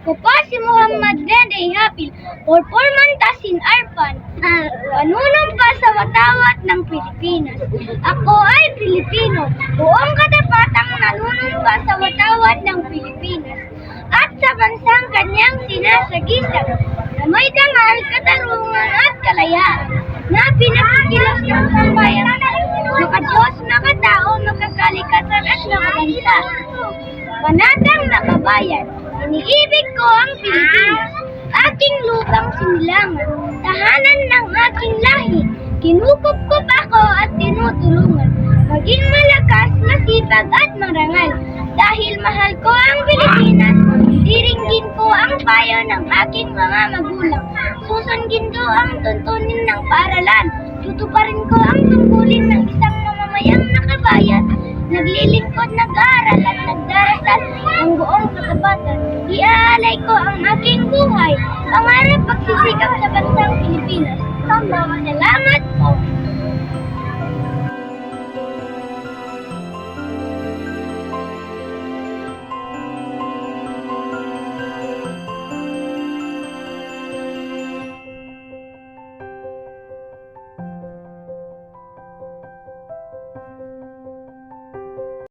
Ako po si Muhammad Dede Hapil, Purmantasin Arpan, panunumpa sa watawat ng Pilipinas. Ako ay Pilipino, buong katapatang nanunumpa sa watawat ng Pilipinas at sa bansang kanyang sinasagisag na may dangal, katarungan at kalayaan na pinakikilos ng sambayan, makadiyos, makatao, makakalikasan at makabansa. Panatang nakabayan, iniibig ko ang Pilipinas, aking lupang sinilangan, tahanan ng aking lahi, kinukupkup ako at tinutulungan, maging malakas, masipag at marangal, dahil mahal ko ang Pilipinas, diringgin ko ang payo ng aking mga magulang, susundin ko ang tuntunin ng paaralan, tutuparin ko ang tungkulin ng isang mamamayang nakabayan, naglilingkod, nag-aaral at nagdarasal ang buong katapatan. Iaalay ko ang aking buhay, pangarap pagsisikap sa bansang Pilipinas. Salamat po.